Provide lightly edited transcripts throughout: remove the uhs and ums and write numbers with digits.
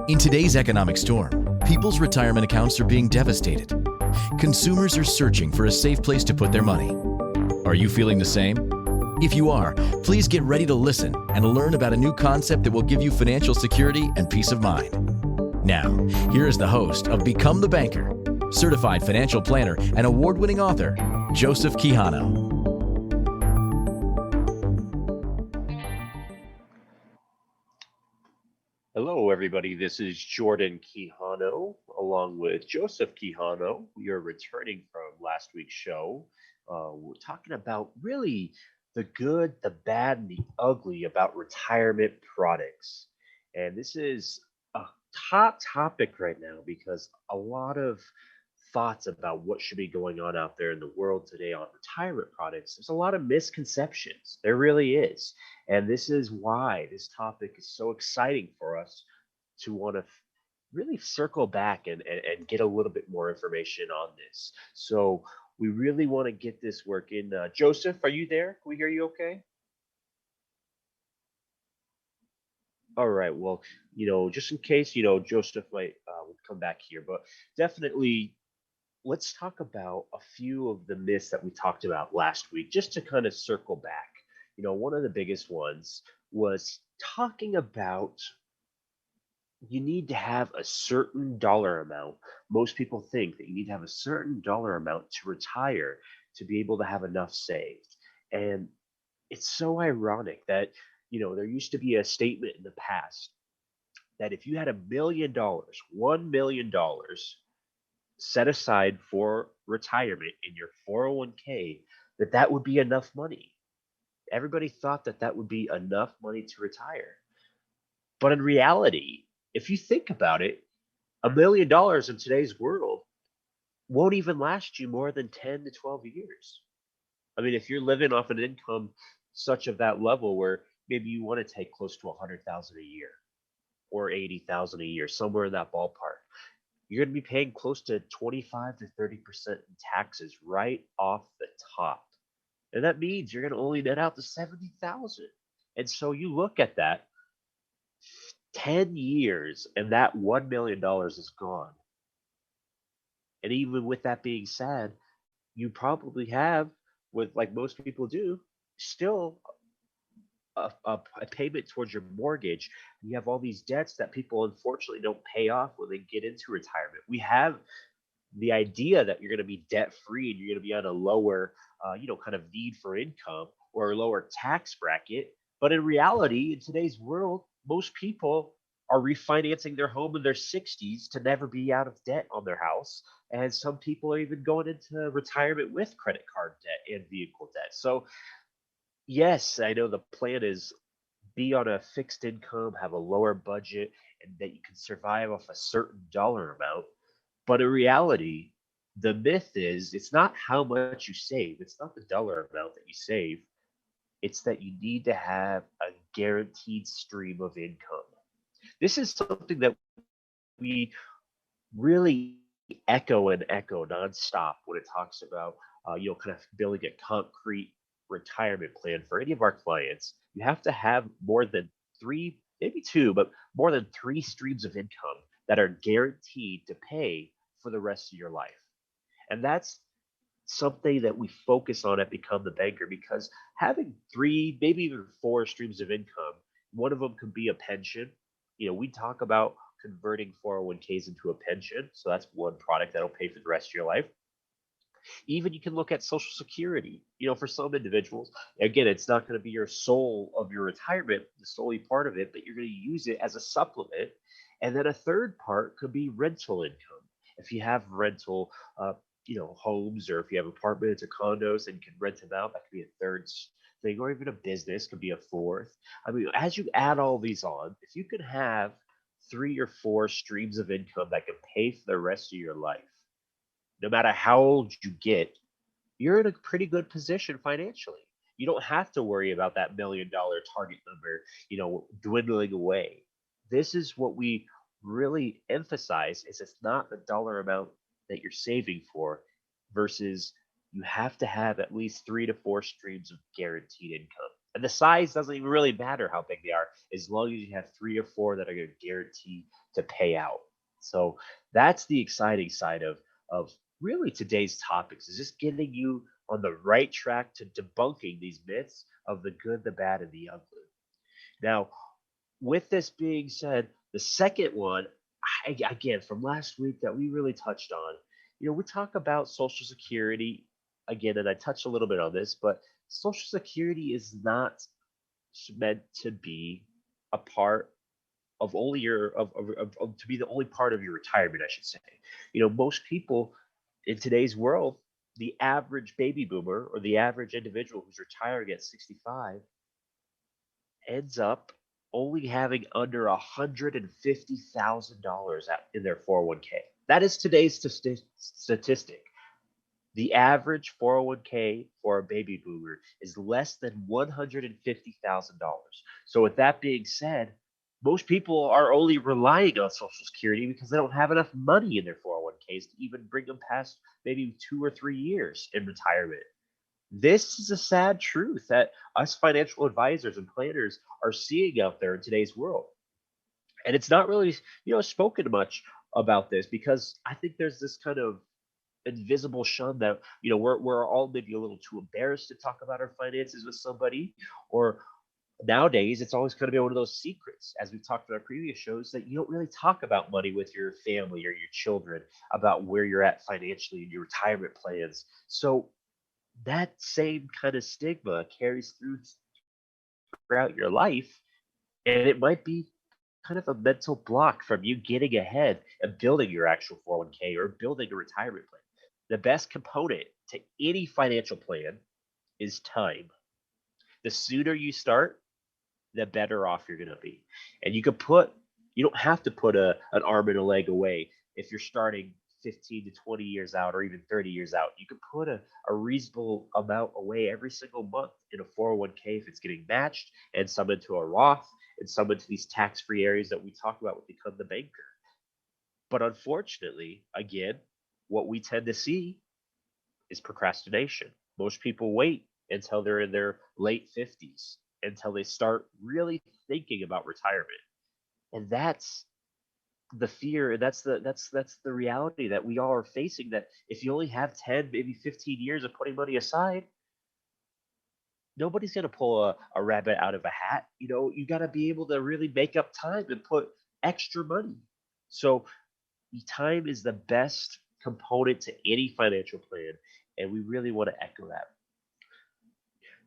In today's economic storm, people's retirement accounts are being devastated. Consumers are searching for a safe place to put their money. Are you feeling the same? If you are, please get ready to listen and learn about a new concept that will give you financial security and peace of mind. Now, here is the host of Become the Banker, certified financial planner and award-winning author, Joseph Quijano. Hello, everybody. This is Jordan Quijano along with Joseph Quijano. We are returning from last week's show. We're talking about really the good, the bad, and the ugly about retirement products. And this is a hot topic right now because a lot of thoughts about what should be going on out there in the world today on retirement products. There's a lot of misconceptions. There really is. And this is why this topic is so exciting for us to want to really circle back and get a little bit more information on this. So we really want to get this working. Joseph, are you there? Can we hear you okay? All right. Well, just in case, Joseph might would come back here, but definitely let's talk about a few of the myths that we talked about last week, just to kind of circle back. One of the biggest ones was talking about you need to have a certain dollar amount. Most people think that you need to have a certain dollar amount to retire to be able to have enough saved. And it's so ironic that, there used to be a statement in the past that if you had $1 million, $1 million set aside for retirement in your 401k, that would be enough money. Everybody thought that would be enough money to retire. But in reality, if you think about it, $1 million in today's world won't even last you more than 10 to 12 years. I mean, if you're living off an income such of that level where maybe you want to take close to 100,000 a year or 80,000 a year, somewhere in that ballpark, you're going to be paying close to 25 to 30% in taxes right off the top. And that means you're going to only net out to 70,000. And so you look at that 10 years and that $1 million is gone. And even with that being said, you probably have, with like most people do, still a payment towards your mortgage. You have all these debts that people unfortunately don't pay off when they get into retirement. We have the idea that you're going to be debt free and you're going to be on a lower, kind of need for income or a lower tax bracket. But in reality, in today's world, most people are refinancing their home in their 60s to never be out of debt on their house. And some people are even going into retirement with credit card debt and vehicle debt. So, yes, I know the plan is be on a fixed income, have a lower budget, and that you can survive off a certain dollar amount. But in reality, the myth is it's not how much you save, it's not the dollar amount that you save, it's that you need to have a guaranteed stream of income. This is something that we really echo and echo nonstop when it talks about, kind of building a concrete retirement plan for any of our clients. You have to have more than three, maybe two, but more than three streams of income that are guaranteed to pay for the rest of your life. And that's something that we focus on at Become the Banker because having three, maybe even four streams of income, one of them could be a pension. We talk about converting 401ks into a pension. So that's one product that'll pay for the rest of your life. Even you can look at Social Security. For some individuals, again, it's not going to be your soul of your retirement, the solely part of it, but you're going to use it as a supplement. And then a third part could be rental income. If you have rental, homes, or if you have apartments or condos and you can rent them out, that could be a third thing, or even a business could be a fourth. I mean, as you add all these on, if you can have three or four streams of income that can pay for the rest of your life, no matter how old you get, you're in a pretty good position financially. You don't have to worry about that $1 million target number, dwindling away. This is what we really emphasize is it's not the dollar amount that you're saving for versus you have to have at least three to four streams of guaranteed income. And the size doesn't even really matter how big they are, as long as you have three or four that are going to guarantee to pay out. So that's the exciting side of really today's topics, is just getting you on the right track to debunking these myths of the good, the bad, and the ugly. Now, with this being said, the second one, again, from last week that we really touched on, we talk about Social Security again, and I touched a little bit on this, but Social Security is not meant to be a part of only your of to be the only part of your retirement, I should say. Most people in today's world, the average baby boomer or the average individual who's retiring at 65 ends up only having under $150,000 in their 401k. That is today's statistic. The average 401k for a baby boomer is less than $150,000. So, with that being said, most people are only relying on Social Security because they don't have enough money in their 401ks to even bring them past maybe 2 or 3 years in retirement. This is a sad truth that us financial advisors and planners are seeing out there in today's world. And it's not really, spoken much about this, because I think there's this kind of invisible shun that, we're all maybe a little too embarrassed to talk about our finances with somebody, or nowadays it's always going to be one of those secrets, as we've talked in our previous shows, that you don't really talk about money with your family or your children, about where you're at financially in your retirement plans. So that same kind of stigma carries throughout your life, and it might be kind of a mental block from you getting ahead and building your actual 401k or building a retirement plan. The best component to any financial plan is time. The sooner you start, the better off you're going to be. And you don't have to put an arm and a leg away if you're starting 15 to 20 years out, or even 30 years out. You can put a reasonable amount away every single month in a 401k if it's getting matched, and some into a Roth, and some into these tax-free areas that we talk about with Become the Banker. But unfortunately, again, what we tend to see is procrastination. Most people wait until they're in their late 50s until they start really thinking about retirement. And that's the fear. That's the reality that we all are facing, that if you only have 10, maybe 15 years of putting money aside, nobody's going to pull a rabbit out of a hat. You got to be able to really make up time and put extra money. So time is the best component to any financial plan, and we really want to echo that.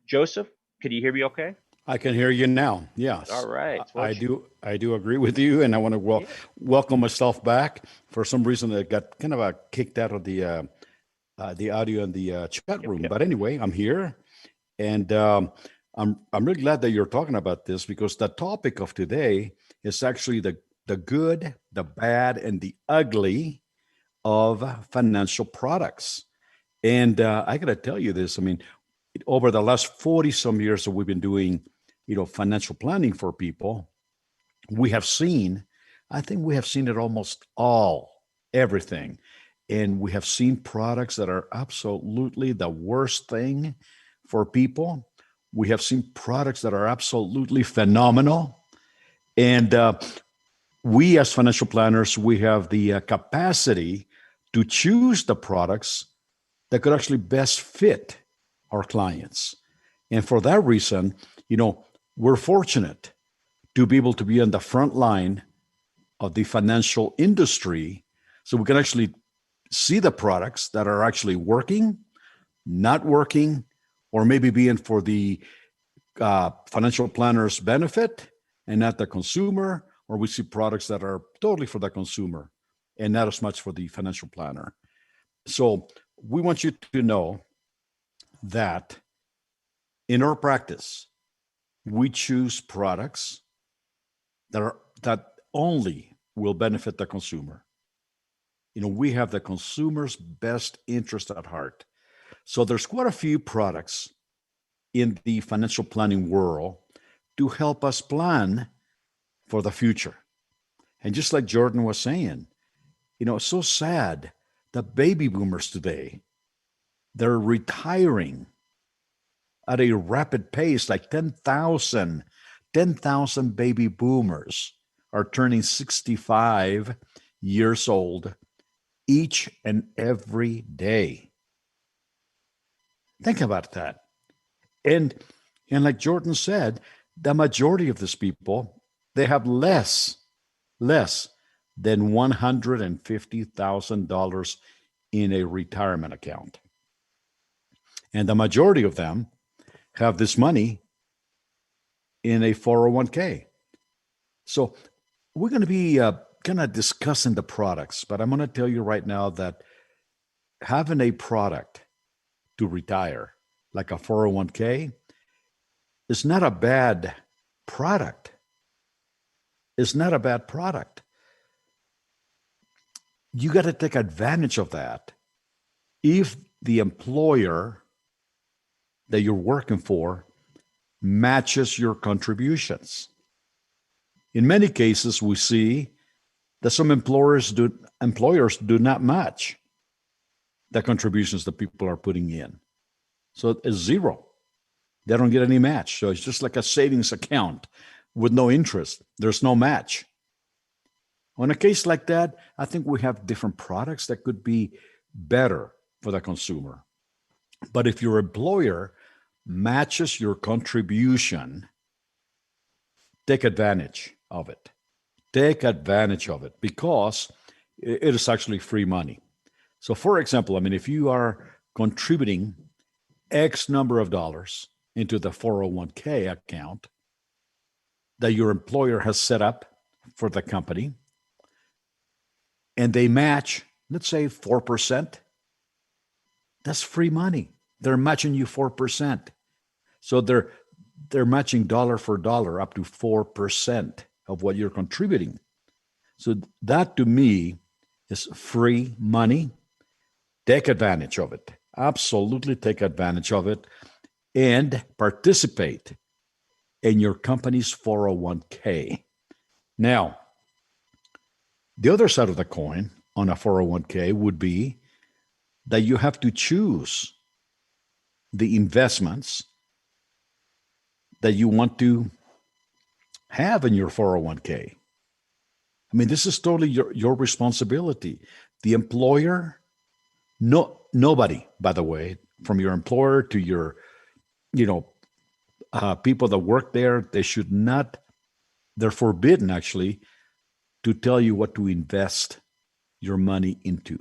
Joseph, can you hear me okay? I can hear you now. All Yes, right. I do agree with you, and I want to Yeah. welcome myself back. For some reason, I got kind of kicked out of the audio in the chat Yep, room. yep. But anyway, I'm here, and I'm really glad that you're talking about this, because the topic of today is actually the good, the bad, and the ugly of financial products. And I got to tell you this. I mean, over the last 40 some years that we've been doing, financial planning for people, we have seen, I think we have seen it almost all, everything. And we have seen products that are absolutely the worst thing for people. We have seen products that are absolutely phenomenal. And we, as financial planners, we have the capacity to choose the products that could actually best fit our clients. And for that reason, we're fortunate to be able to be on the front line of the financial industry, so we can actually see the products that are actually working, not working, or maybe being for the financial planner's benefit and not the consumer, or we see products that are totally for the consumer and not as much for the financial planner. So we want you to know that in our practice, we choose products that only will benefit the consumer. We have the consumer's best interest at heart. So there's quite a few products in the financial planning world to help us plan for the future. And just like Jordan was saying, it's so sad that baby boomers today, they're retiring at a rapid pace, like 10,000 baby boomers are turning 65 years old each and every day. Think about that. And like Jordan said, the majority of these people, they have less than $150,000 in a retirement account. And the majority of them have this money in a 401k. So we're going to be kind of discussing the products, but I'm going to tell you right now that having a product to retire, like a 401k, is not a bad product. It's not a bad product. You got to take advantage of that if the employer that you're working for matches your contributions. In many cases, we see that some employers do not match the contributions that people are putting in. So it's zero. They don't get any match. So it's just like a savings account with no interest. There's no match. On a case like that, I think we have different products that could be better for the consumer. But if your employer matches your contribution, take advantage of it. Take advantage of it because it is actually free money. So for example, I mean, if you are contributing X number of dollars into the 401k account that your employer has set up for the company, and they match, let's say 4%, that's free money. They're matching you 4%. So they're matching dollar for dollar up to 4% of what you're contributing. So that to me is free money. Take advantage of it. Absolutely take advantage of it and participate in your company's 401k. Now, the other side of the coin on a 401k would be that you have to choose the investments that you want to have in your 401k. I mean, this is totally your responsibility. The employer, nobody, by the way, from your employer to your, people that work there, they're forbidden actually to tell you what to invest your money into.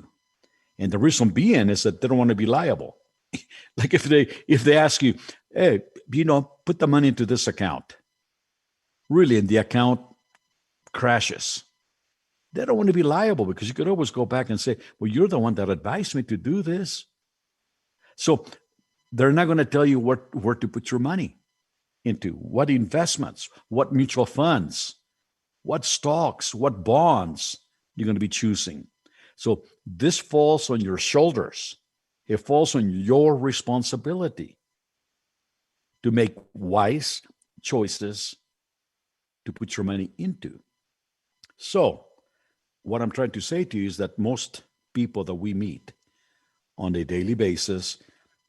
And the reason being is that they don't want to be liable. Like if they ask you, hey, put the money into this account, really, and the account crashes, they don't want to be liable because you could always go back and say, well, you're the one that advised me to do this. So they're not going to tell you where to put your money into, what investments, what mutual funds, what stocks, what bonds you're going to be choosing. So this falls on your shoulders. It falls on your responsibility to make wise choices to put your money into. So what I'm trying to say to you is that most people that we meet on a daily basis,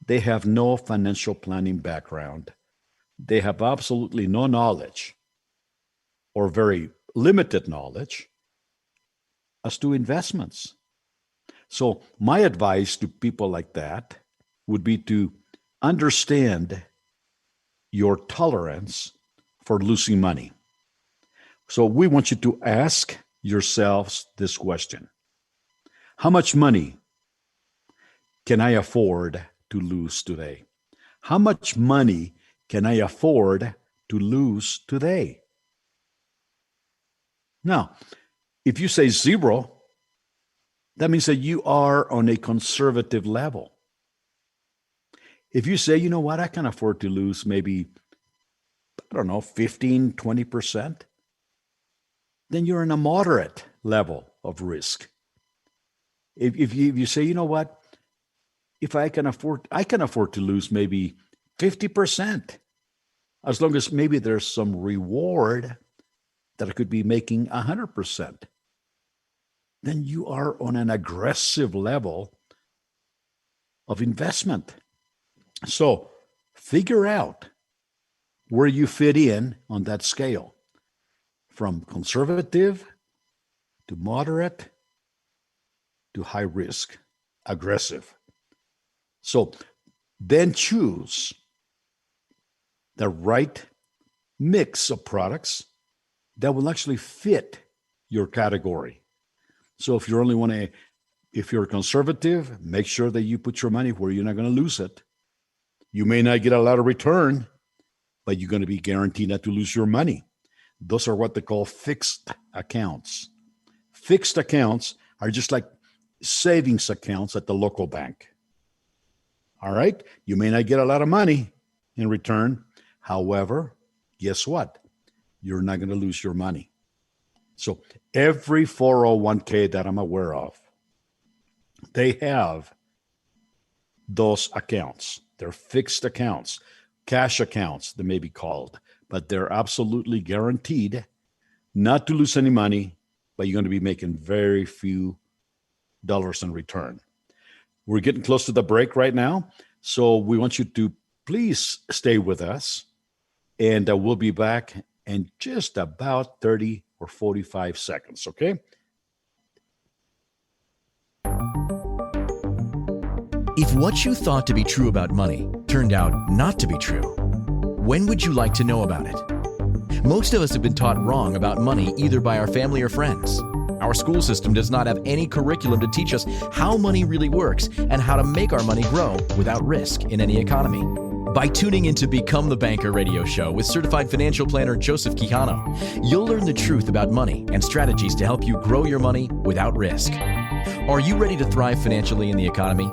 they have no financial planning background. They have absolutely no knowledge or very limited knowledge as to investments. So my advice to people like that would be to understand your tolerance for losing money. So we want you to ask yourselves this question: how much money can I afford to lose today? How much money can I afford to lose today? Now, if you say zero, that means that you are on a conservative level. If you say, you know what, I can afford to lose maybe, 15, 20%, then you're in a moderate level of risk. If you say, you know what, if I can afford to lose maybe 50%, as long as maybe there's some reward that I could be making 100%, then you are on an aggressive level of investment. So figure out where you fit in on that scale, from conservative to moderate to high risk, aggressive. So then choose the right mix of products that will actually fit your category. So if if you're conservative, make sure that you put your money where you're not going to lose it. You may not get a lot of return, but you're going to be guaranteed not to lose your money. Those are what they call fixed accounts. Fixed accounts are just like savings accounts at the local bank. All right? You may not get a lot of money in return. However, guess what? You're not going to lose your money. So every 401k that I'm aware of, they have those accounts. They're fixed accounts, cash accounts, they may be called, but they're absolutely guaranteed not to lose any money, but you're going to be making very few dollars in return. We're getting close to the break right now, so we want you to please stay with us, and we'll be back in just about 30 or 45 seconds, okay? If what you thought to be true about money turned out not to be true, when would you like to know about it? Most of us have been taught wrong about money either by our family or friends. Our school system does not have any curriculum to teach us how money really works and how to make our money grow without risk in any economy. By tuning into Become the Banker radio show with certified financial planner Joseph Quijano, you'll learn the truth about money and strategies to help you grow your money without risk. Are you ready to thrive financially in the economy?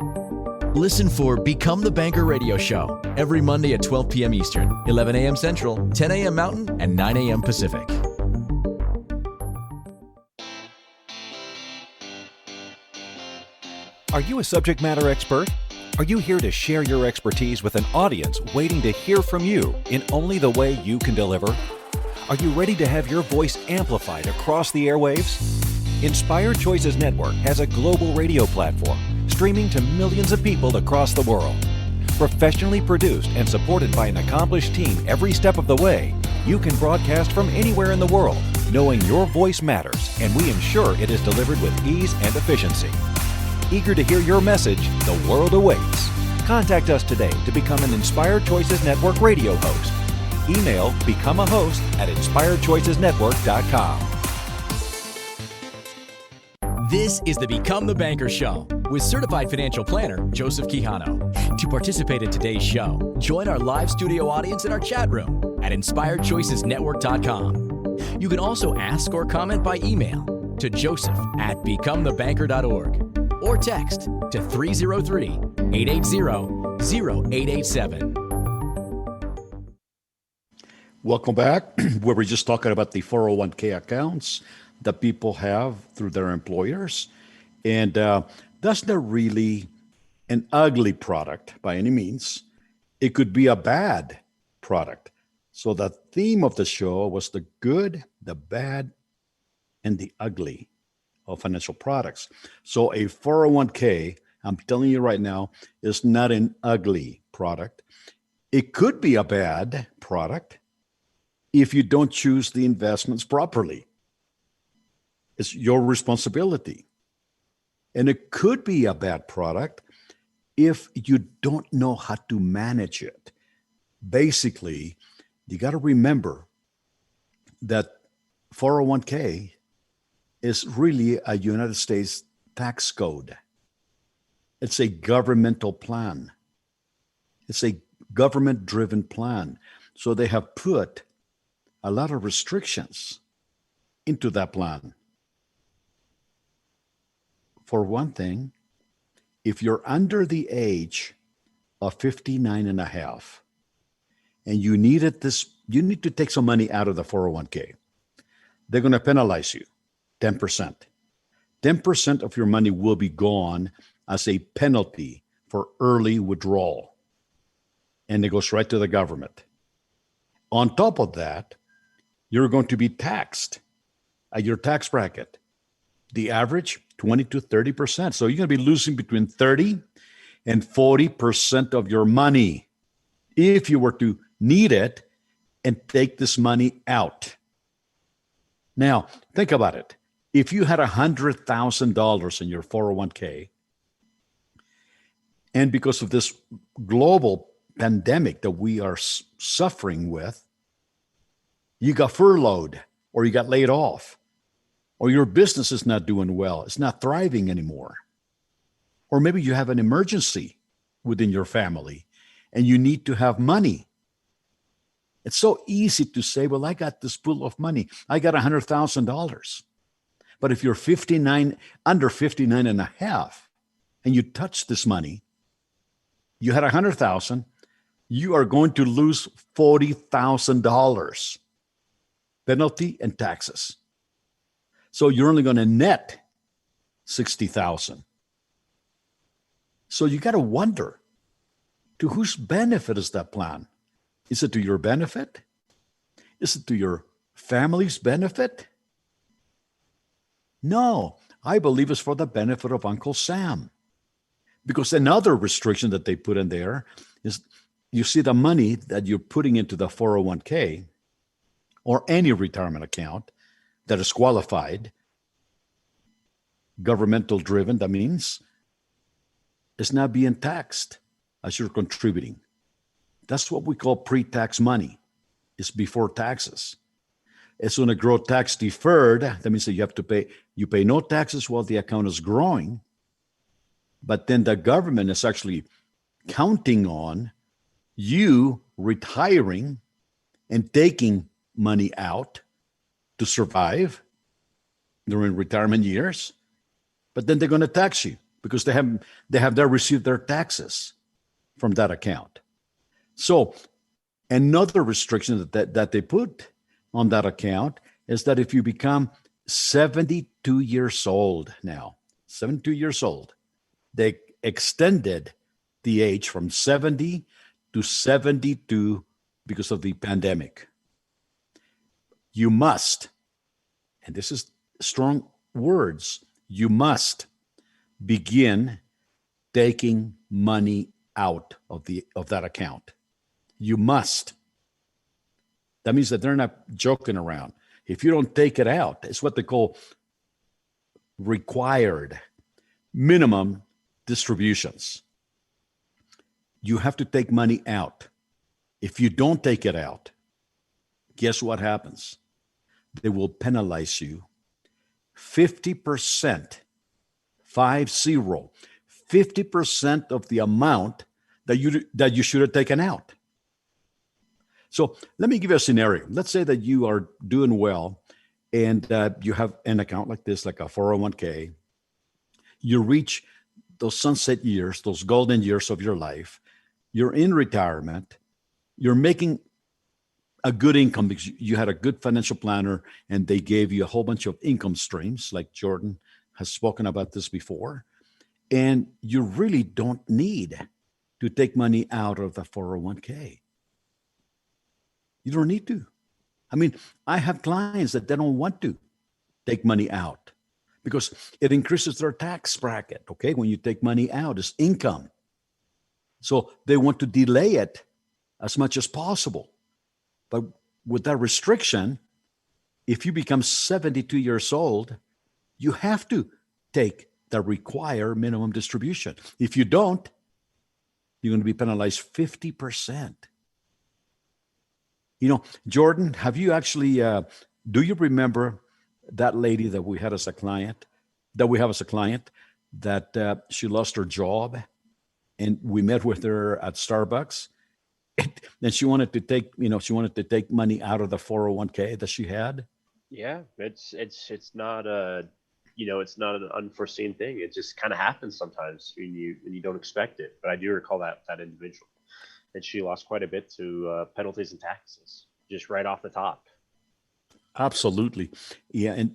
Listen for Become the Banker radio show every Monday at 12 p.m. Eastern, 11 a.m. Central, 10 a.m. Mountain, and 9 a.m. Pacific. Are you a subject matter expert? Are you here to share your expertise with an audience waiting to hear from you in only the way you can deliver? Are you ready to have your voice amplified across the airwaves? Inspired Choices Network has a global radio platform streaming to millions of people across the world. Professionally produced and supported by an accomplished team every step of the way, you can broadcast from anywhere in the world, knowing your voice matters, and we ensure it is delivered with ease and efficiency. Eager to hear your message, the world awaits. Contact us today to become an Inspired Choices Network radio host. Email becomeahost@inspiredchoicesnetwork.com. This is the Become the Banker Show with certified financial planner Joseph Quijano. To participate in today's show, join our live studio audience in our chat room at inspiredchoicesnetwork.com. You can also ask or comment by email to joseph@becomethebanker.org or text to 303-880-0887. Welcome back, where we're just talking about the 401k accounts that people have through their employers. And that's not really an ugly product by any means. It could be a bad product. So the theme of the show was the good, the bad, and the ugly of financial products. So a 401k, I'm telling you right now, is not an ugly product. It could be a bad product if you don't choose the investments properly. It's your responsibility. And it could be a bad product if you don't know how to manage it. Basically, you got to remember that 401k is really a United States tax code. It's a governmental plan. It's a government-driven plan. So they have put a lot of restrictions into that plan. For one thing, if you're under the age of 59 and a half, and you need to take some money out of the 401k, they're going to penalize you 10%. 10% of your money will be gone as a penalty for early withdrawal. And it goes right to the government. On top of that, you're going to be taxed at your tax bracket. The average, 20 to 30%. So you're going to be losing between 30 and 40% of your money if you were to need it and take this money out. Now, think about it. If you had $100,000 in your 401k, and because of this global pandemic that we are suffering with, you got furloughed or you got laid off, or your business is not doing well, it's not thriving anymore. Or maybe you have an emergency within your family and you need to have money. It's so easy to say, well, I got this pool of money. I got $100,000. But if you're under 59 and a half, and you touch this money, you had 100,000, you are going to lose $40,000 penalty and taxes. So you're only going to net 60,000. So you got to wonder, to whose benefit is that plan? Is it to your benefit? Is it to your family's benefit? No, I believe it's for the benefit of Uncle Sam. Because another restriction that they put in there is, you see, the money that you're putting into the 401k or any retirement account that is qualified, governmental driven, that means it's not being taxed as you're contributing. That's what we call pre-tax money. It's before taxes. It's going to grow tax deferred. That means that you pay no taxes while the account is growing, but then the government is actually counting on you retiring and taking money out to survive during retirement years. But then they're going to tax you because they have received their taxes from that account. So another restriction that they put on that account is that if you become 72 years old now, 72 years old, they extended the age from 70 to 72 because of the pandemic. You must, and this is strong words, you must begin taking money out of that account. You must. That means that they're not joking around. If you don't take it out, it's what they call required minimum distributions. You have to take money out. If you don't take it out, guess what happens? They will penalize you 50%, 50% of the amount that you should have taken out. So let me give you a scenario. Let's say that you are doing well and you have an account like this, like a 401k. You reach those sunset years, those golden years of your life. You're in retirement. You're making a good income because you had a good financial planner and they gave you a whole bunch of income streams, like Jordan has spoken about this before. And you really don't need to take money out of the 401k. You don't need to. I mean, I have clients that they don't want to take money out because it increases their tax bracket, okay? When you take money out, it's income. So they want to delay it as much as possible. But with that restriction, if you become 72 years old, you have to take the required minimum distribution. If you don't, you're going to be penalized 50%. You know, Jordan, have you actually, do you remember that lady that we have as a client, that she lost her job and we met with her at Starbucks and she wanted to take money out of the 401k that she had? Yeah, it's not it's not an unforeseen thing. It just kind of happens sometimes when you don't expect it. But I do recall that individual. And she lost quite a bit to penalties and taxes, just right off the top. Absolutely. Yeah. And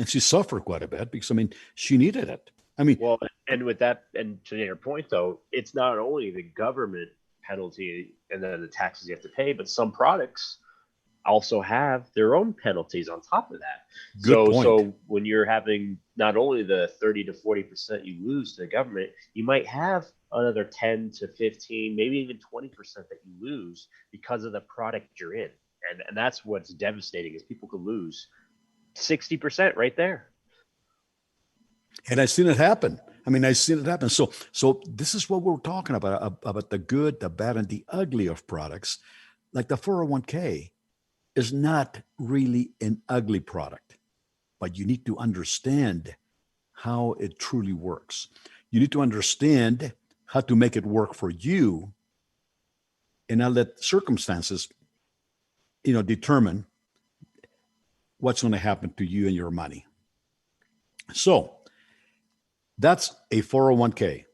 she suffered quite a bit because, I mean, she needed it. I mean, well, and with that, and to your point, though, it's not only the government penalty and then the taxes you have to pay, but some products also have their own penalties on top of that. Good point. So when you're having not only the 30 to 40% you lose to the government, you might have another 10 to 15, maybe even 20% that you lose because of the product you're in. And that's what's devastating is people could lose 60% right there. And I've seen it happen. I've seen it happen. So this is what we're talking about the good, the bad, and the ugly of products. Like the 401k is not really an ugly product, but you need to understand how it truly works. You need to understand how to make it work for you and not let circumstances, determine what's going to happen to you and your money. So that's a 401k.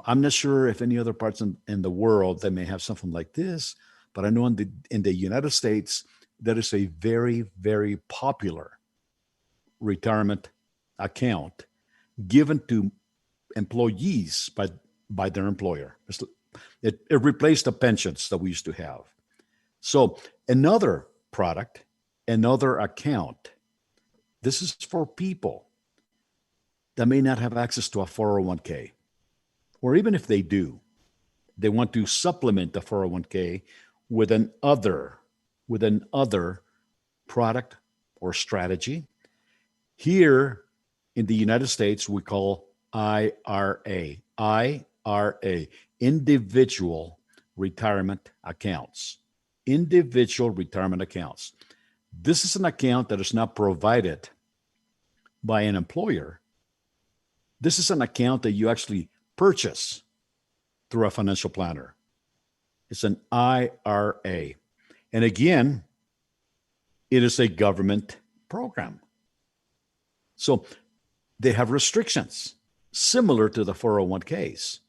I'm not sure if any other parts in the world that may have something like this, but I know in the United States, that is a very, very popular retirement account given to employees by their employer. It replaced the pensions that we used to have. So another product, another account, this is for people that may not have access to a 401k. Or even if they do, they want to supplement the 401k with an other product or strategy. Here in the United States, we call IRA, individual retirement accounts. Individual retirement accounts. This is an account that is not provided by an employer. This is an account that you actually purchase through a financial planner. It's an IRA. And again, it is a government program. So they have restrictions similar to the 401ks.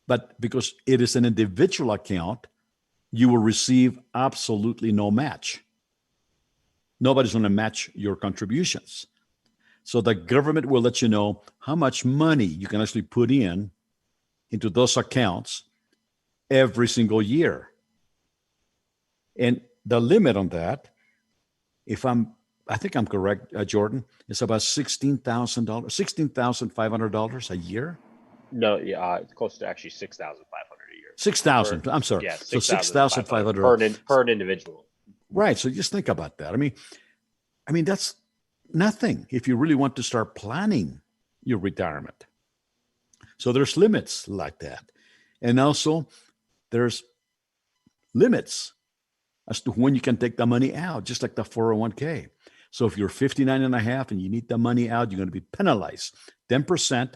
But because it is an individual account, you will receive absolutely no match. Nobody's going to match your contributions. So the government will let you know how much money you can actually put into those accounts every single year. And the limit on that, I think I'm correct, Jordan, it's about $16,000, $16,500 a year. No, yeah, it's close to actually 6,500 a year. 6,000. I'm sorry. Yeah, so 6,500 per individual. Right. So just think about that. I mean that's nothing if you really want to start planning your retirement. So there's limits like that, and also there's limits as to when you can take the money out, just like the 401k. So if you're 59 and a half and you need the money out, you're going to be penalized 10%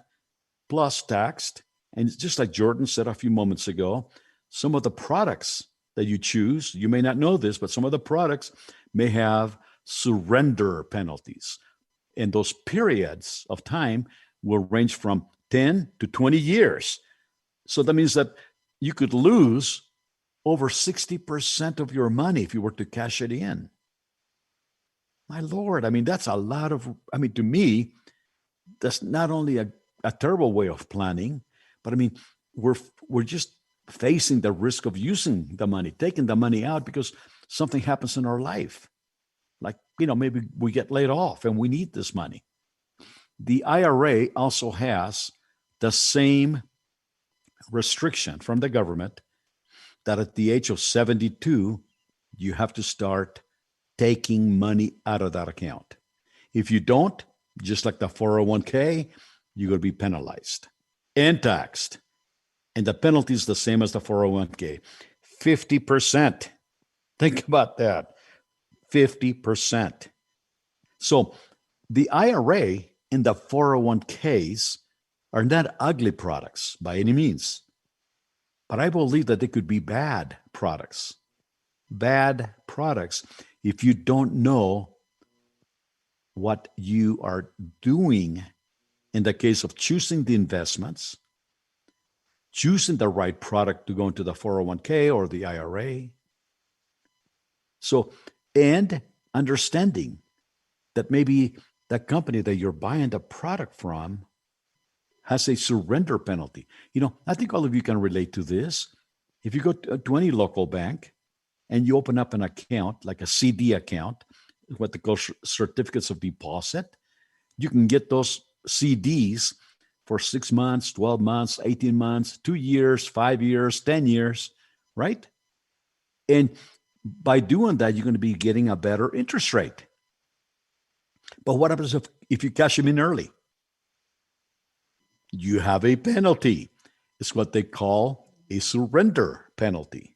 plus taxed. And it's just like Jordan said a few moments ago, some of the products that you choose, you may not know this, but some of the products may have surrender penalties. And those periods of time will range from 10 to 20 years. So that means that you could lose over 60% of your money if you were to cash it in. My Lord, that's a lot of, to me, that's not only a terrible way of planning, but we're just facing the risk of using the money, taking the money out because something happens in our life. Like, maybe we get laid off and we need this money. The IRA also has the same restriction from the government that at the age of 72, you have to start taking money out of that account. If you don't, just like the 401k, you're going to be penalized and taxed. And the penalty is the same as the 401k, 50%. Think about that, 50%. So the IRA and the 401ks are not ugly products by any means, but I believe that they could be bad products if you don't know what you are doing in the case of choosing the investments, choosing the right product to go into the 401k or the IRA. So, and understanding that maybe the company that you're buying the product from has a surrender penalty. I think all of you can relate to this. If you go to any local bank and you open up an account, like a CD account, what they call certificates of deposit, you can get those CDs for 6 months, 12 months, 18 months, 2 years, 5 years, 10 years, right? And by doing that, you're going to be getting a better interest rate. But what happens if you cash them in early? You have a penalty. It's what they call a surrender penalty.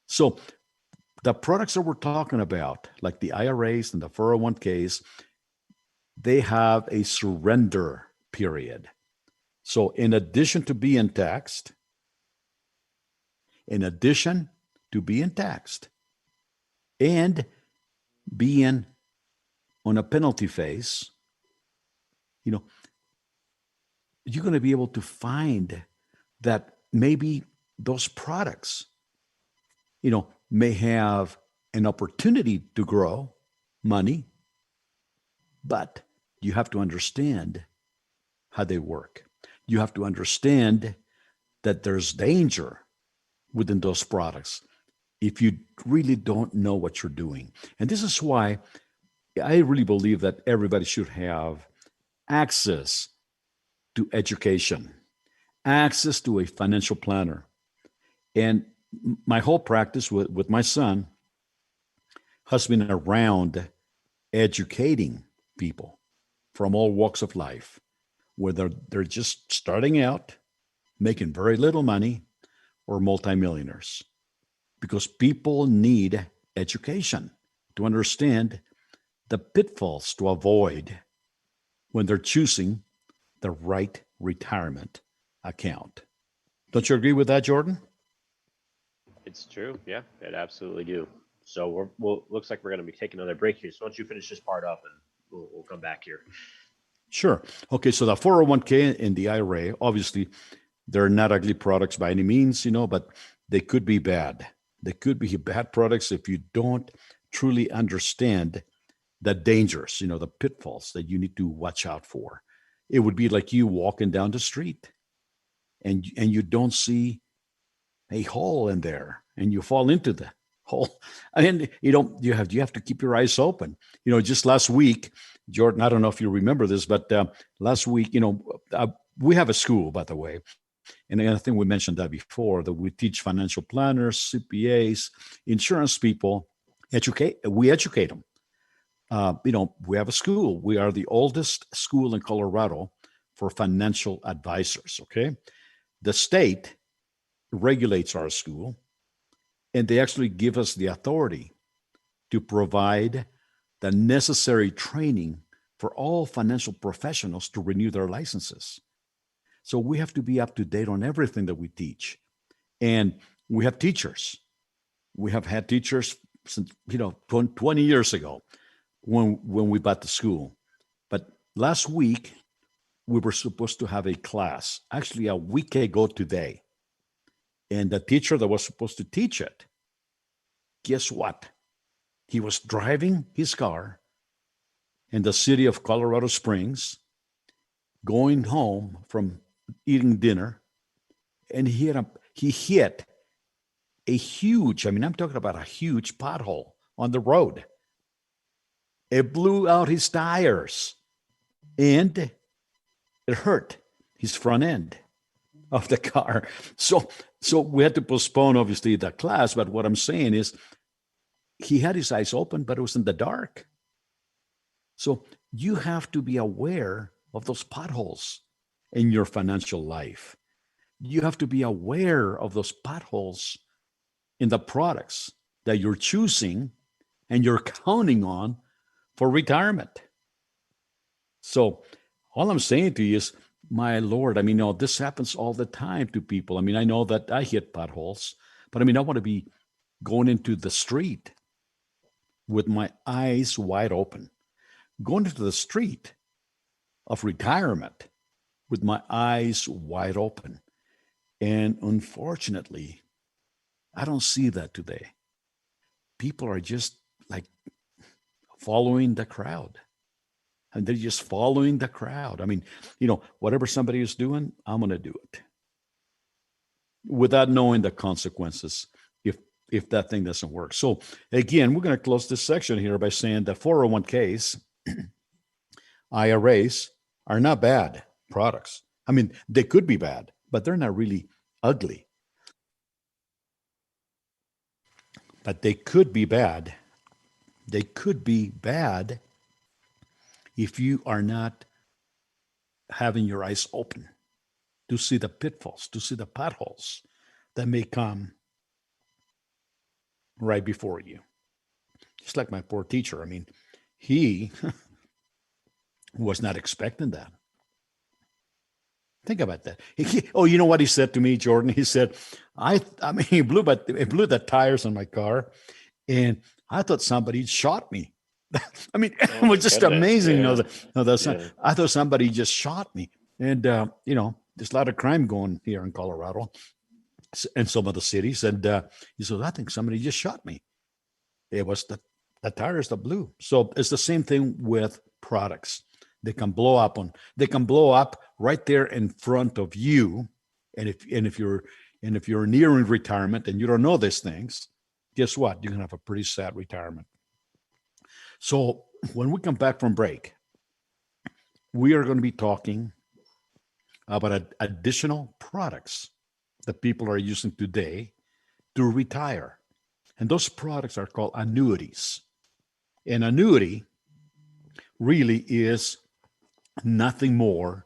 So the products that we're talking about, like the IRAs and the 401ks, they have a surrender period. So in addition to being taxed, and being on a penalty phase, you're going to be able to find that maybe those products, may have an opportunity to grow money, but you have to understand how they work. You have to understand that there's danger within those products if you really don't know what you're doing. And this is why I really believe that everybody should have access to education, access to a financial planner. And my whole practice with my son has been around educating people from all walks of life, whether they're just starting out, making very little money, or multimillionaires. Because people need education to understand the pitfalls to avoid when they're choosing the right retirement account. Don't you agree with that, Jordan? It's true. Yeah, it absolutely do. So looks like we're going to be taking another break here. So why don't you finish this part up and we'll come back here. Sure. Okay, so the 401k and the IRA, obviously, they're not ugly products by any means, but they could be bad. They could be bad products if you don't truly understand the dangers, the pitfalls that you need to watch out for. It would be like you walking down the street and you don't see a hole in there and you fall into the hole. And you have to keep your eyes open. Just last week, Jordan, I don't know if you remember this, but last week, we have a school, by the way. And I think we mentioned that before, that we teach financial planners, CPAs, insurance people, we educate them. We have a school. We are the oldest school in Colorado for financial advisors, okay? The state regulates our school, and they actually give us the authority to provide the necessary training for all financial professionals to renew their licenses. So we have to be up to date on everything that we teach. And we have teachers. We have had teachers since, 20 years ago when we bought the school. But last week, we were supposed to have a class, actually a week ago today. And the teacher that was supposed to teach it, guess what? He was driving his car in the city of Colorado Springs, going home from eating dinner, and he hit a huge, I'm talking about a huge pothole on the road. It blew out his tires, and it hurt his front end of the car. So we had to postpone, obviously, the class. But what I'm saying is he had his eyes open, but it was in the dark. So you have to be aware of those potholes in your financial life. You have to be aware of those potholes in the products that you're choosing and you're counting on for retirement. So all I'm saying to you is, my Lord, this happens all the time to people. I know that I hit potholes, but I want to be going into the street with my eyes wide open, going into the street of retirement with my eyes wide open. And unfortunately, I don't see that today. People are just like following the crowd. And they're just following the crowd. Whatever somebody is doing, I'm going to do it without knowing the consequences if that thing doesn't work. So again, we're going to close this section here by saying that 401ks IRAs are not bad products. I mean, they could be bad, but they're not really ugly. But they could be bad. They could be bad if you are not having your eyes open to see the pitfalls, to see the potholes that may come right before you. Just like my poor teacher. I mean, he was not expecting that. Think about that. Oh, you know what he said to me, Jordan? He said, I mean, he blew the tires on my car, and I thought somebody shot me. I mean, it was just amazing. Yeah. I thought somebody just shot me. And, there's a lot of crime going here in Colorado and some of the cities. And he said, I think somebody just shot me. It was the tires that blew. So it's the same thing with products. They can blow up right there in front of you. And if you're nearing retirement and you don't know these things, guess what? You're gonna have a pretty sad retirement. So when we come back from break, we are going to be talking about additional products that people are using today to retire. And those products are called annuities. An annuity really is nothing more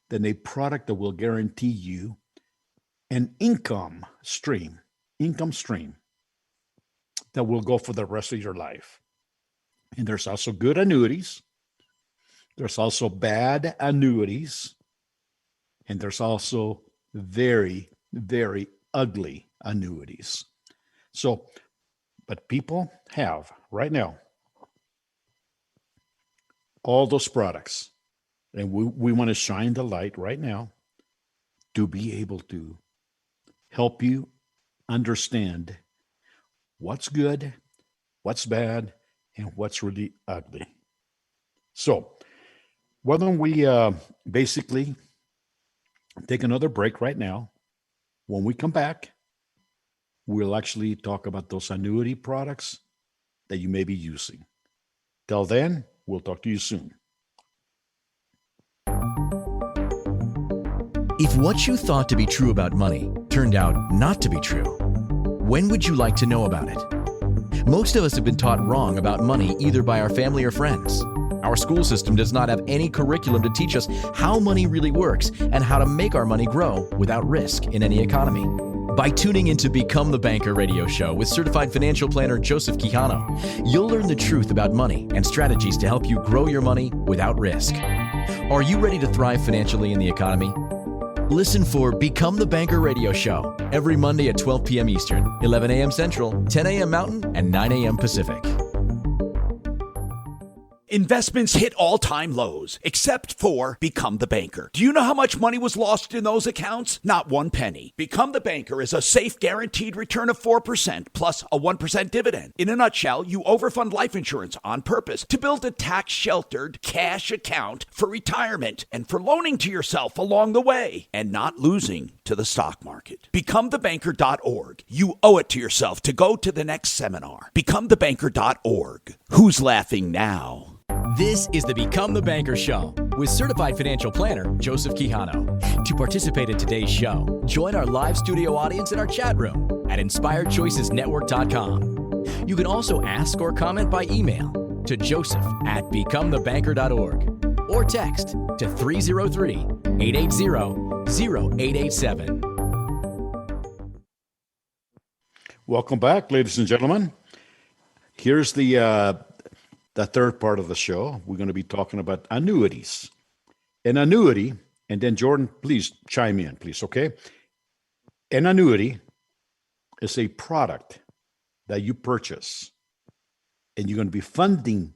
than a product that will guarantee you an income stream that will go for the rest of your life. And there's also good annuities. There's also bad annuities. And there's also very, very ugly annuities. So, but people have right now all those products. And we want to shine the light right now to be able to help you understand what's good, what's bad, and what's really ugly. So why don't we basically take another break right now. When we come back, we'll actually talk about those annuity products that you may be using. Till then, we'll talk to you soon. If what you thought to be true about money turned out not to be true, when would you like to know about it? Most of us have been taught wrong about money either by our family or friends. Our school system does not have any curriculum to teach us how money really works and how to make our money grow without risk in any economy. By tuning into Become the Banker radio show with certified financial planner Joseph Quijano, you'll learn the truth about money and strategies to help you grow your money without risk. Are you ready to thrive financially in the economy? Listen for Become the Banker radio show every Monday at 12 p.m. Eastern, 11 a.m. Central, 10 a.m. Mountain, and 9 a.m. Pacific. Investments hit all-time lows, except for Become the Banker. Do you know how much money was lost in those accounts? Not one penny. Become the Banker is a safe, guaranteed return of 4% plus a 1% dividend. In a nutshell, you overfund life insurance on purpose to build a tax-sheltered cash account for retirement and for loaning to yourself along the way and not losing to the stock market. BecomeTheBanker.org. You owe it to yourself to go to the next seminar. BecomeTheBanker.org. Who's laughing now? This is the Become the Banker Show with certified financial planner Joseph Quijano. To participate in today's show, join our live studio audience in our chat room at InspiredChoicesNetwork.com. You can also ask or comment by email to joseph@becomethebanker.org or text to 303-880-0887. Welcome back, ladies and gentlemen. Here's the third part of the show. We're going to be talking about annuities. An annuity, and then Jordan, please chime in, please, okay? An annuity is a product that you purchase, and you're going to be funding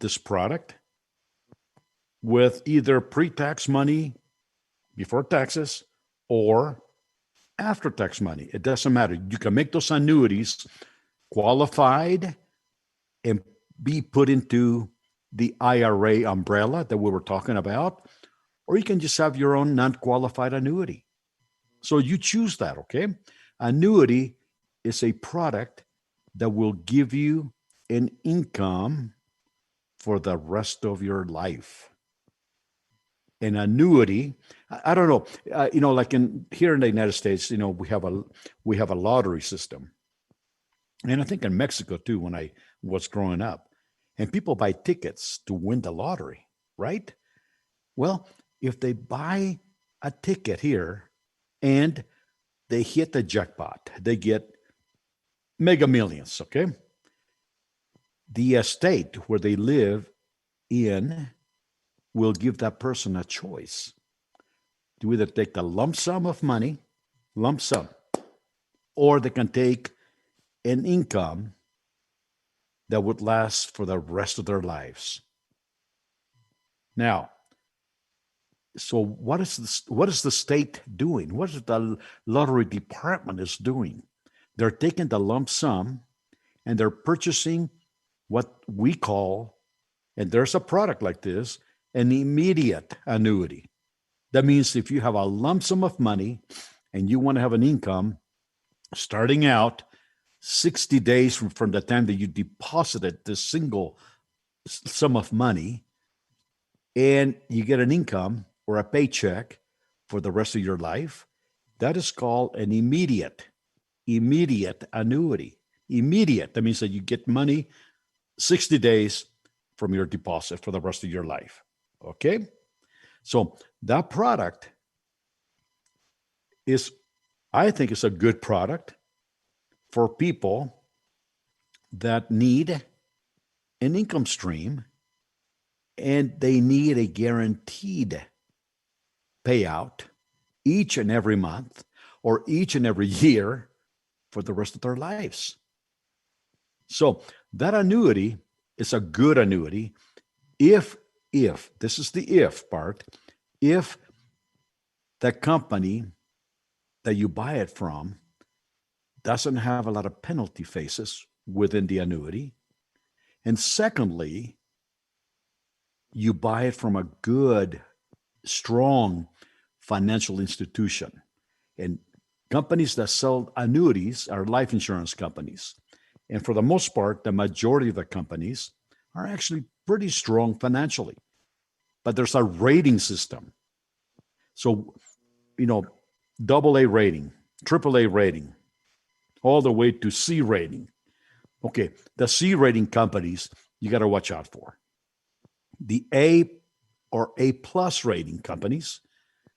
this product with either pre-tax money before taxes or after-tax money. It doesn't matter. You can make those annuities qualified and be put into the IRA umbrella that we were talking about, or you can just have your own non-qualified annuity. So you choose that, okay? Annuity is a product that will give you an income for the rest of your life. An annuity, I don't know, like here in the United States, we have a lottery system, and I think in Mexico too when I was growing up, and people buy tickets to win the lottery, right? Well, if they buy a ticket here and they hit the jackpot, they get mega millions, okay? The estate where they live in will give that person a choice to either take the lump sum of money, lump sum, or they can take an income that would last for the rest of their lives. Now, so what is the state doing? What is the lottery department is doing? They're taking the lump sum and they're purchasing what we call, and there's a product like this, an immediate annuity. That means if you have a lump sum of money and you want to have an income starting out 60 days from the time that you deposited this single sum of money, and you get an income or a paycheck for the rest of your life, that is called an immediate annuity. Immediate, that means that you get money 60 days from your deposit for the rest of your life. Okay? So that product I think it's a good product for people that need an income stream and they need a guaranteed payout each and every month or each and every year for the rest of their lives. So that annuity is a good annuity if this is the if part, if the company that you buy it from doesn't have a lot of penalty phases within the annuity. And secondly, you buy it from a good, strong financial institution. And companies that sell annuities are life insurance companies. And for the most part, the majority of the companies are actually pretty strong financially. But there's a rating system. So, AA rating, AAA rating, all the way to C rating. Okay, the C rating companies you got to watch out for. The A or A plus rating companies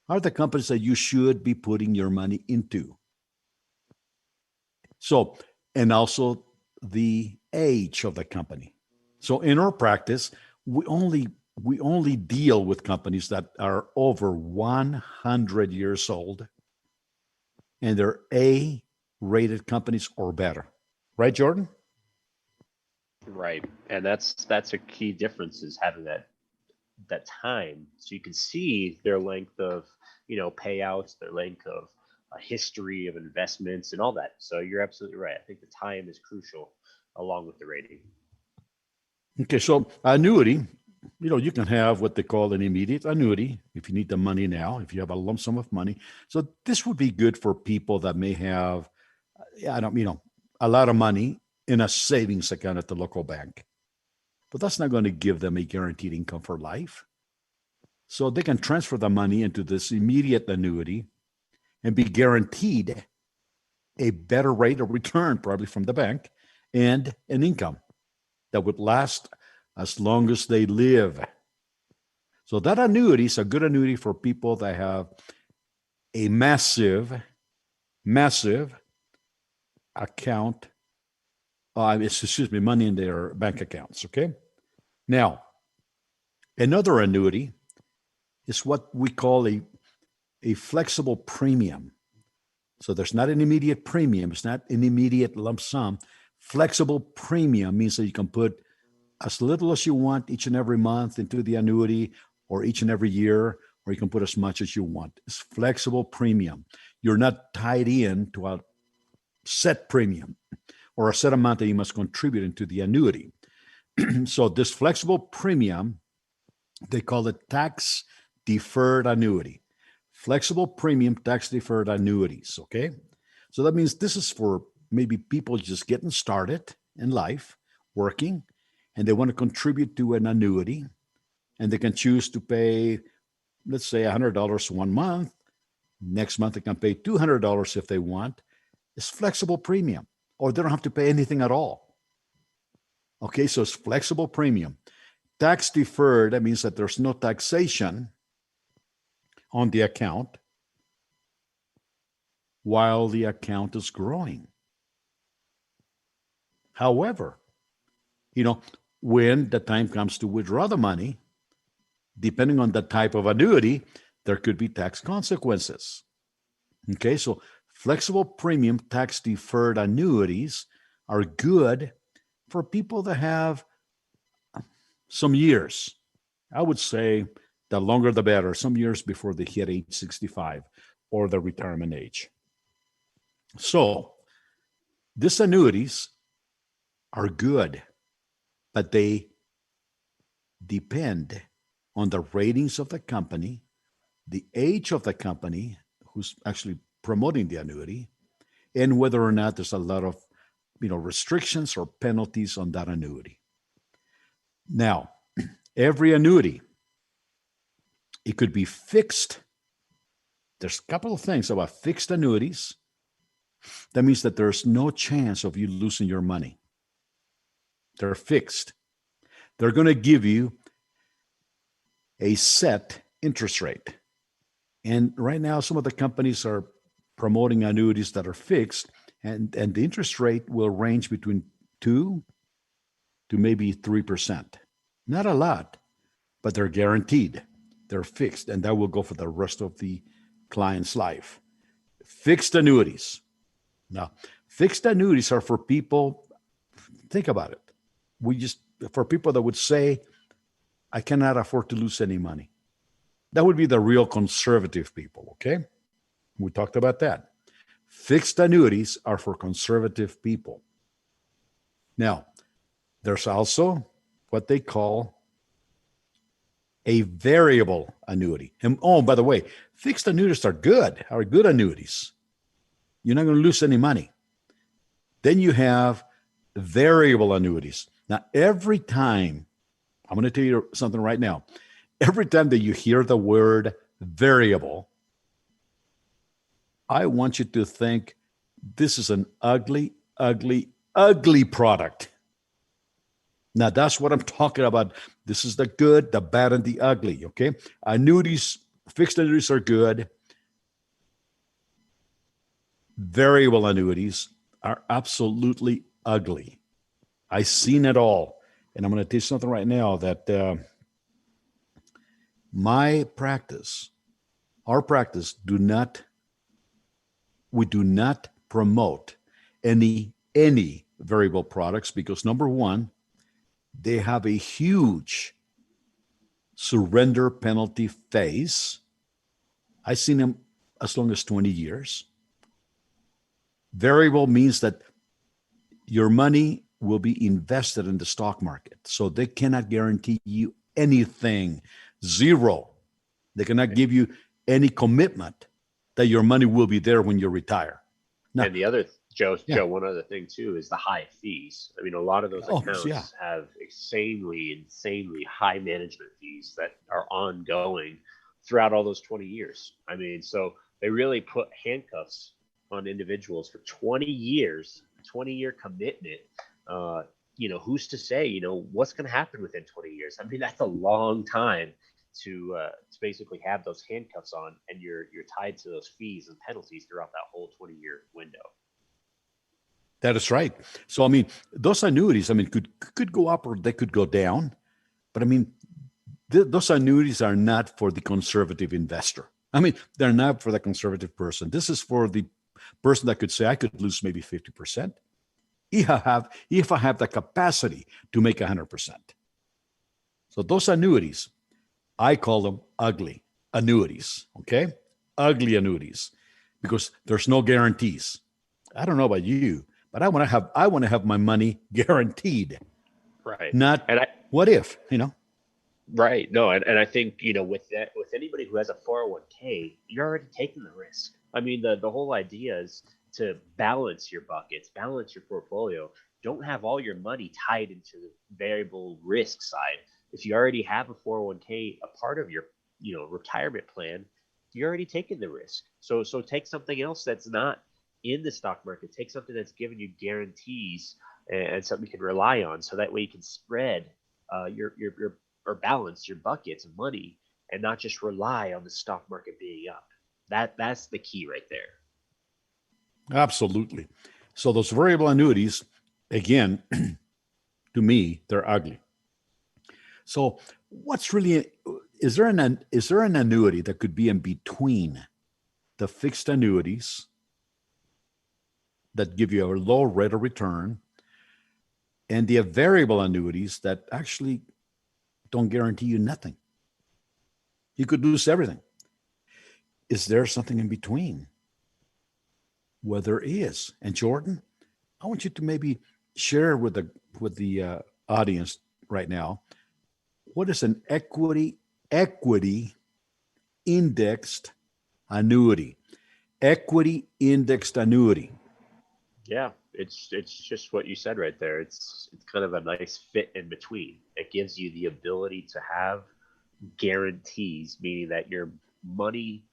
are the companies that you should be putting your money into. So, and also the age of the company. So in our practice, we only deal with companies that are over 100 years old and they're A-rated companies or better. Right, Jordan? Right. And that's a key difference, is having that time, so you can see their length of payouts, their length of a history of investments and all that. So you're absolutely right. I think the time is crucial along with the rating. Okay, so annuity, you can have what they call an immediate annuity if you need the money now, if you have a lump sum of money. So this would be good for people that may have, a lot of money in a savings account at the local bank. But that's not going to give them a guaranteed income for life. So they can transfer the money into this immediate annuity and be guaranteed a better rate of return, probably from the bank, and an income that would last as long as they live. So that annuity is a good annuity for people that have a massive account, money in their bank accounts, okay? Now, another annuity is what we call a flexible premium. So there's not an immediate premium. It's not an immediate lump sum. Flexible premium means that you can put as little as you want each and every month into the annuity, or each and every year, or you can put as much as you want. It's flexible premium. You're not tied in to a set premium or a set amount that you must contribute into the annuity. So this flexible premium, they call it tax deferred annuity. Flexible premium tax deferred annuities, okay? So that means this is for maybe people just getting started in life, working, and they want to contribute to an annuity, and they can choose to pay, let's say, $100 one month. Next month, they can pay $200 if they want. It's flexible premium, or they don't have to pay anything at all. Okay, so it's flexible premium. Tax deferred, that means that there's no taxation on the account while the account is growing. However, when the time comes to withdraw the money, depending on the type of annuity, there could be tax consequences. Okay, so flexible premium tax deferred annuities are good for people that have some years. I would say the longer the better, some years before they hit age 65 or the retirement age. So these annuities are good, but they depend on the ratings of the company, the age of the company who's actually promoting the annuity, and whether or not there's a lot of restrictions or penalties on that annuity. Now, every annuity, it could be fixed. There's a couple of things about fixed annuities. That means that there's no chance of you losing your money. They're fixed. They're going to give you a set interest rate. And right now, some of the companies are promoting annuities that are fixed, and the interest rate will range between 2 to maybe 3%. Not a lot, but they're guaranteed. They're fixed, and that will go for the rest of the client's life. Fixed annuities. Now, fixed annuities are for people, think about it. For people that would say, I cannot afford to lose any money. That would be the real conservative people, okay? We talked about that. Fixed annuities are for conservative people. Now, there's also what they call a variable annuity. And by the way, fixed annuities are good annuities. You're not going to lose any money. Then you have variable annuities. Now, every time, I'm going to tell you something right now. Every time that you hear the word variable, I want you to think this is an ugly, ugly, ugly product. Now, that's what I'm talking about. This is the good, the bad, and the ugly, okay? Annuities, fixed annuities are good. Variable annuities are absolutely ugly. I've seen it all. And I'm going to tell you something right now that our practice, we do not promote any variable products because, number one, they have a huge surrender penalty phase. I've seen them as long as 20 years. Variable means that your money will be invested in the stock market. So they cannot guarantee you anything. Zero. They cannot give you any commitment that your money will be there when you retire. Now, and the other, Joe, one other thing too is the high fees. I mean, a lot of those accounts have insanely high management fees that are ongoing throughout all those 20 years. I mean, so they really put handcuffs on individuals for 20 years, 20-year commitment. Who's to say, what's going to happen within 20 years? I mean, that's a long time to basically have those handcuffs on, and you're tied to those fees and penalties throughout that whole 20-year window. That is right. So, I mean, those annuities, could go up or they could go down. But, those annuities are not for the conservative investor. They're not for the conservative person. This is for the person that could say, I could lose maybe 50%. If I have the capacity to make 100%. So those annuities, I call them ugly annuities, okay? Ugly annuities, because there's no guarantees. I don't know about you, but I want to have my money guaranteed. Right. Not what if, Right. No, and I think, with anybody who has a 401k, you're already taking the risk. I mean, the whole idea is to balance your buckets, balance your portfolio. don't have all your money tied into the variable risk side. If you already have a 401k, a part of your, retirement plan, you're already taking the risk. So take something else that's not in the stock market. Take something that's giving you guarantees and something you can rely on. So that way you can spread your or balance your buckets of money and not just rely on the stock market being up. That's the key right there. Absolutely. So those variable annuities, again, to me, they're ugly. So what's really, is there an annuity that could be in between the fixed annuities that give you a low rate of return and the variable annuities that actually don't guarantee you nothing? You could lose everything. Is there something in between? Well, there is. And Jordan, I want you to maybe share with the audience right now, what is an equity indexed annuity? Equity indexed annuity. Yeah, it's just what you said right there. It's kind of a nice fit in between. It gives you the ability to have guarantees, meaning that your money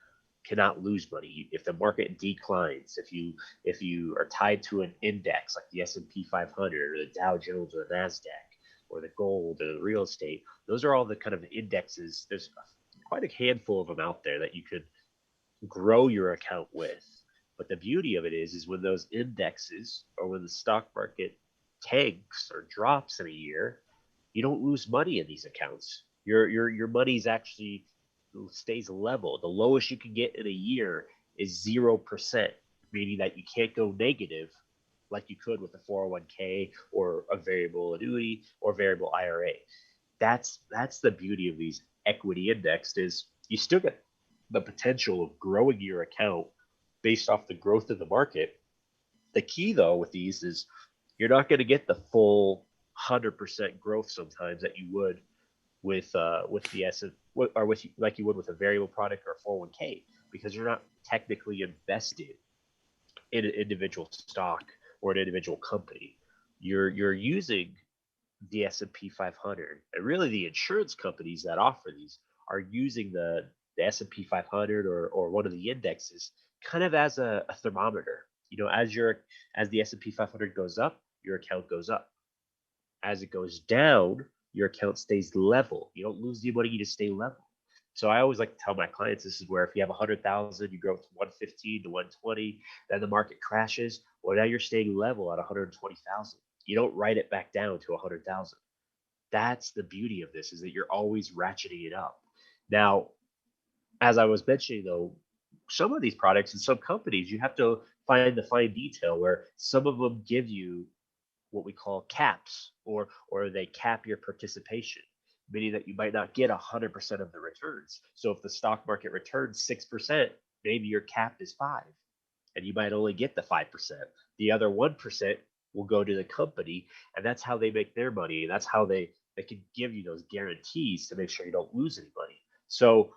cannot lose money. If the market declines, if you are tied to an index like the S&P 500 or the Dow Jones or the Nasdaq or the gold or the real estate, those are all the kind of indexes. There's quite a handful of them out there that you could grow your account with. But the beauty of it is when those indexes or when the stock market tanks or drops in a year, you don't lose money in these accounts. Your money's actually stays level. The lowest you can get in a year is 0%, meaning that you can't go negative like you could with a 401k or a variable annuity or variable IRA. That's the beauty of these equity indexed, is you still get the potential of growing your account based off the growth of the market. The key though with these is you're not going to get the full 100% growth sometimes that you would with the S or with like you would with a variable product or a 401k, because you're not technically invested in an individual stock or an individual company. You're using the S&P 500, and really the insurance companies that offer these are using the S&P 500 or one of the indexes kind of as a thermometer. As the S&P 500 goes up, your account goes up. As it goes down, your account stays level. You don't lose the money, you just stay level. So I always like to tell my clients, this is where if you have 100,000, you grow to 115 to 120, then the market crashes. Well, now you're staying level at 120,000. You don't write it back down to 100,000. That's the beauty of this, is that you're always ratcheting it up. Now, as I was mentioning though, some of these products and some companies, you have to find the fine detail where some of them give you what we call caps, or they cap your participation, meaning that you might not get 100% of the returns. So if the stock market returns 6%, maybe your cap is 5%, and you might only get the 5%. The other 1% will go to the company, and that's how they make their money. That's how they can give you those guarantees to make sure you don't lose any money. So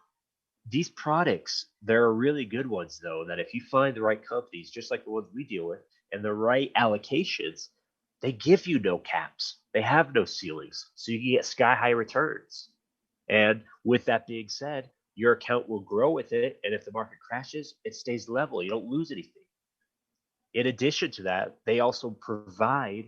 these products, there are really good ones though, that if you find the right companies, just like the ones we deal with, and the right allocations, they give you no caps. They have no ceilings. So you can get sky high returns. And with that being said, your account will grow with it. And if the market crashes, it stays level. You don't lose anything. In addition to that, they also provide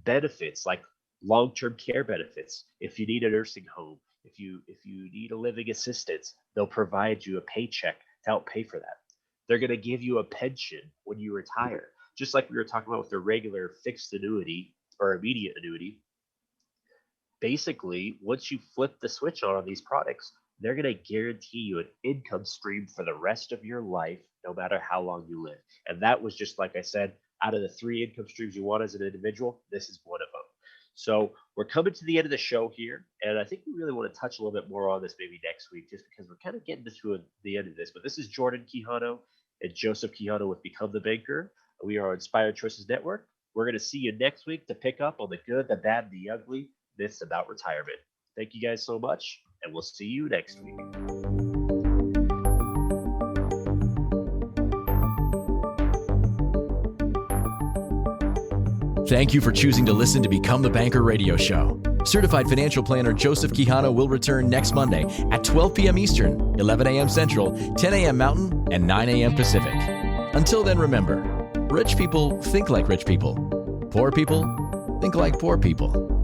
benefits like long-term care benefits. If you need a nursing home, if you need a living assistance, they'll provide you a paycheck to help pay for that. They're going to give you a pension when you retire. Just like we were talking about with the regular fixed annuity or immediate annuity, basically, once you flip the switch on these products, they're going to guarantee you an income stream for the rest of your life, no matter how long you live. And that was just, like I said, out of the 3 income streams you want as an individual, this is one of them. So we're coming to the end of the show here, and I think we really want to touch a little bit more on this maybe next week, just because we're kind of getting to the end of this. But this is Jordan Quijano and Joseph Quijano with Become the Banker. We are on Inspired Choices Network. We're going to see you next week to pick up on the good, the bad, and the ugly myths about retirement. Thank you guys so much, and we'll see you next week. Thank you for choosing to listen to Become the Banker radio show. Certified financial planner Joseph Quijano will return next Monday at 12 p.m. Eastern, 11 a.m. Central, 10 a.m. Mountain, and 9 a.m. Pacific. Until then, remember, rich people think like rich people. Poor people think like poor people.